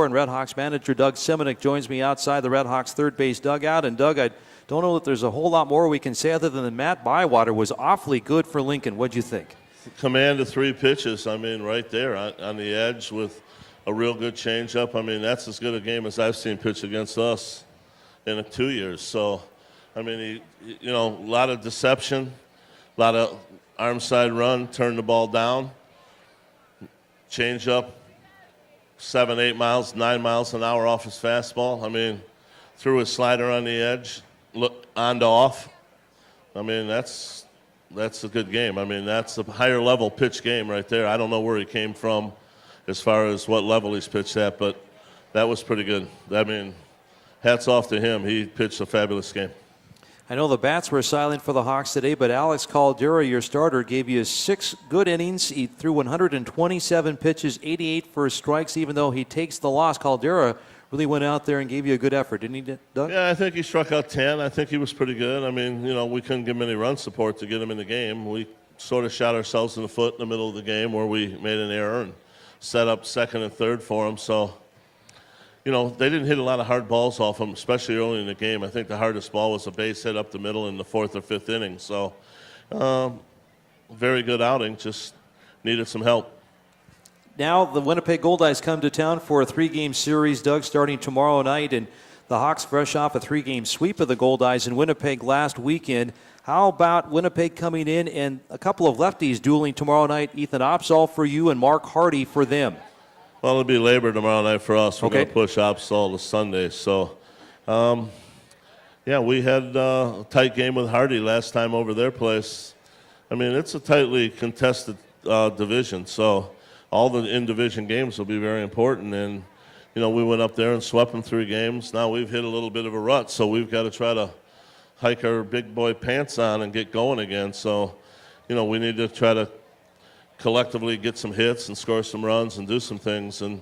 And RedHawks manager Doug Semenick joins me outside the RedHawks third base dugout. And Doug, I don't know that there's a whole lot more we can say other than Matt Bywater was awfully good for Lincoln. What'd you think? Command of 3 pitches, right there on the edge with a real good changeup. That's as good a game as I've seen pitch against us in 2 years. So, a lot of deception, a lot of arm side run, turn the ball down, changeup, 7, 8 miles, 9 miles an hour off his fastball. Threw his slider on the edge, look on to off. That's a good game. That's a higher level pitch game right there. I don't know where he came from as far as what level he's pitched at, but that was pretty good. Hats off to him. He pitched a fabulous game. I know the bats were silent for the Hawks today, but Alex Caldera, your starter, gave you 6 good innings. He threw 127 pitches, 88 for strikes, even though he takes the loss. Caldera really went out there and gave you a good effort, didn't he, Doug? Yeah, I think he struck out 10. I think he was pretty good. We couldn't give him any run support to get him in the game. We sort of shot ourselves in the foot in the middle of the game where we made an error and set up second and third for him. So, they didn't hit a lot of hard balls off him, especially early in the game. I think the hardest ball was a base hit up the middle in the 4th or 5th inning. So, very good outing. Just needed some help. Now the Winnipeg Goldeyes come to town for a 3-game series, Doug, starting tomorrow night. And the Hawks fresh off a 3-game sweep of the Goldeyes in Winnipeg last weekend. How about Winnipeg coming in and a couple of lefties dueling tomorrow night? Ethan Opsahl for you and Mark Hardy for them. Well, it'll be Labor tomorrow night for us. We're going to push Opsahl to Sunday. So, we had a tight game with Hardy last time over their place. It's a tightly contested division. So all the in-division games will be very important. And, we went up there and swept them 3 games. Now we've hit a little bit of a rut, so we've got to try to hike our big boy pants on and get going again. So, we need to try to collectively get some hits and score some runs and do some things. And,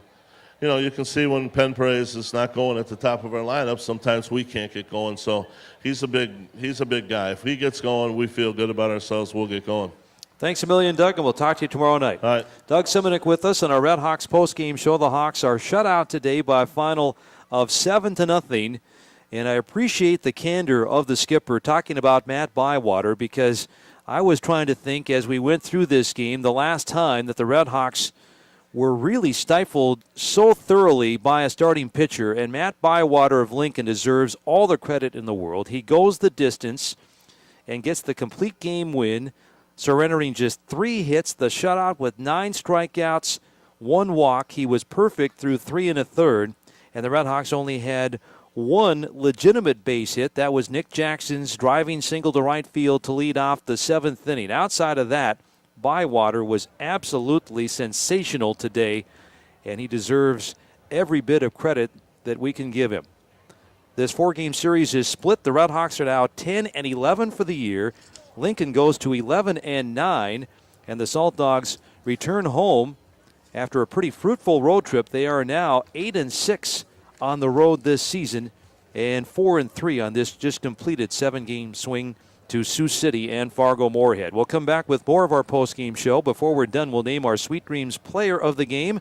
you can see when Penpraise is not going at the top of our lineup, sometimes we can't get going. So he's a big guy. If he gets going, we feel good about ourselves, we'll get going. Thanks a million, Doug, and we'll talk to you tomorrow night. All right. Doug Semenick with us on our RedHawks postgame show. The Hawks are shut out today by a final of 7-0. And I appreciate the candor of the skipper talking about Matt Bywater, because I was trying to think as we went through this game the last time that the RedHawks were really stifled so thoroughly by a starting pitcher, and Matt Bywater of Lincoln deserves all the credit in the world. He goes the distance and gets the complete game win, surrendering just 3 hits, the shutout with 9 strikeouts, 1 walk. He was perfect through 3 1/3, and the RedHawks only had 1 legitimate base hit. That was Nick Jackson's driving single to right field to lead off the 7th inning. Outside of that, Bywater was absolutely sensational today, and he deserves every bit of credit that we can give him. This 4-game series is split. The RedHawks are now 10-11 for the year. Lincoln goes to 11-9, and the Saltdogs return home after a pretty fruitful road trip. They are now 8-6 on the road this season, and 4-3 on this just completed 7-game swing to Sioux City and Fargo-Moorhead. We'll come back with more of our post-game show. Before we're done, we'll name our Sweet Dreams player of the game.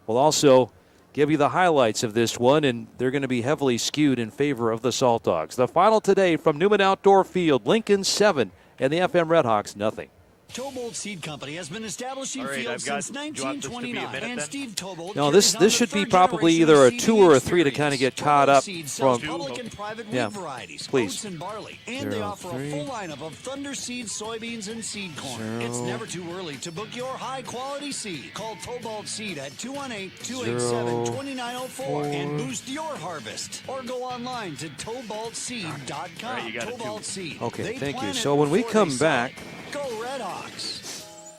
We'll also give you the highlights of this one, and they're going to be heavily skewed in favor of the Saltdogs. The final today from Newman Outdoor Field, Lincoln 7 and the FM RedHawks nothing. Tobold Seed Company has been establishing fields since 1929. And Steve Tobold. No, this should be probably either a 2 or a 3 to kind of get caught up from. Public and private Yeah, varieties, please. oats and barley, and they offer a full lineup of Thunder Seed soybeans and seed corn. It's never too early to book your high-quality seed. Call Tobold Seed at 218-287-2904 and boost your harvest. Or go online to toboldseed.com. Right, Tobold Seed. Okay, thank you. So when we come back, go RedHawks.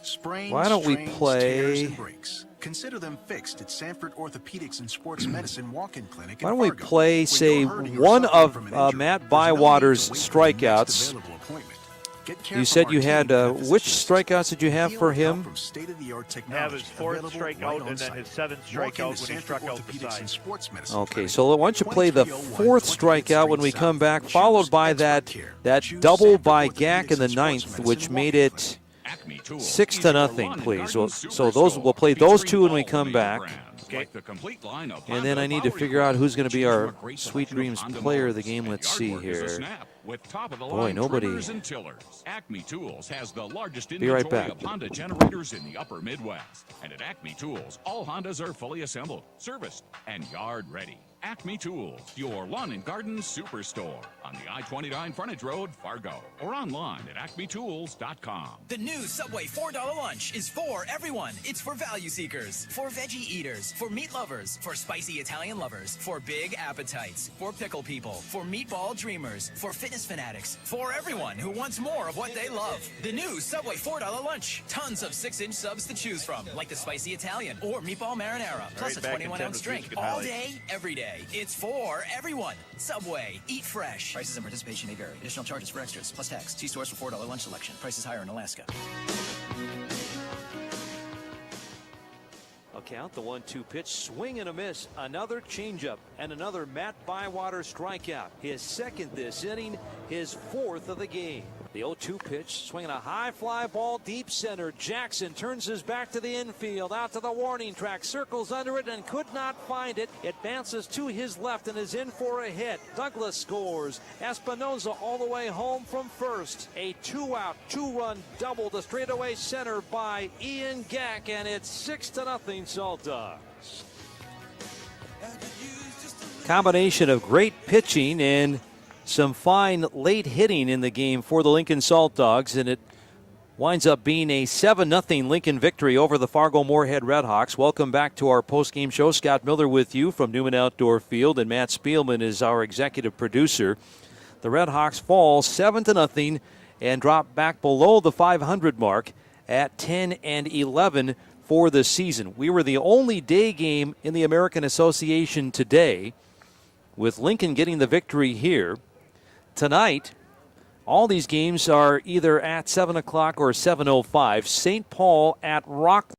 Sprains, why don't we strains, play- tears, and breaks. Consider them fixed at Sanford Orthopedics and Sports Medicine Walk-in Clinic. why in don't we Fargo. play, When say, you're hurting or one suffering of from an injury, Matt there's no need to Bywater's wait for the next strikeouts? available appointment. Get care You from said our you team had, of which physicians. strikeouts did you have Heal for and help him? from state-of-the-art Have technology his 4th available strikeout right on and then site. his 7th Walk strikeout into when he Sanford struck out Orthopedics beside. and Sports Medicine Okay, Clinic. so why don't you play the 2301 4th 28th strikeout when we Street come South. back, Choose followed by expert that care. Choose double Sanford by Orthopedics Gack in the and Sports 9th, Medicine which made Walk-in it Clinic. 6-0, please. So those we'll play those 2 when we come back. And then I need to figure out who's going to be our Sweet Dreams player of the game. Let's see here. Boy, nobody. Acme Tools has the largest Be right inventory back. of Honda generators in the upper Midwest. And at Acme Tools, all Hondas are fully assembled, serviced, and yard ready. Acme Tools, your lawn and garden superstore on the I-29 frontage road, Fargo, or online at acmetools.com. The new Subway $4 lunch is for everyone. It's for value seekers, for veggie eaters, for meat lovers, for spicy Italian lovers, for big appetites, for pickle people, for meatball dreamers, for fitness fanatics, for everyone who wants more of what they love. The new Subway $4 lunch. Tons of 6-inch subs to choose from, like the spicy Italian or meatball marinara, plus a 21-ounce drink all day, every day. It's for everyone. Subway. Eat fresh. Prices and participation may vary. Additional charges for extras, plus tax. See stores for $4 lunch selection. Prices higher in Alaska. I'll count the 1-2 pitch, swing and a miss, another changeup, and another Matt Bywater strikeout. His second this inning, his fourth of the game. The 0-2 pitch, swinging a high fly ball deep center. Jackson turns his back to the infield, out to the warning track, circles under it and could not find it. It bounces to his left and is in for a hit. Douglas scores. Espinoza all the way home from first. A 2-out, 2-run double to straightaway center by Ian Gack, and it's 6-0 Saltdogs. Combination of great pitching and some fine late hitting in the game for the Lincoln Saltdogs, and it winds up being a 7-0 Lincoln victory over the Fargo-Moorhead RedHawks. Welcome back to our post-game show. Scott Miller with you from Newman Outdoor Field, and Matt Spielman is our executive producer. The RedHawks fall 7-0 and drop back below the 500 mark at 10-11 for the season. We were the only day game in the American Association today, with Lincoln getting the victory here. Tonight, all these games are either at 7 o'clock or 7:05. St. Paul at Rock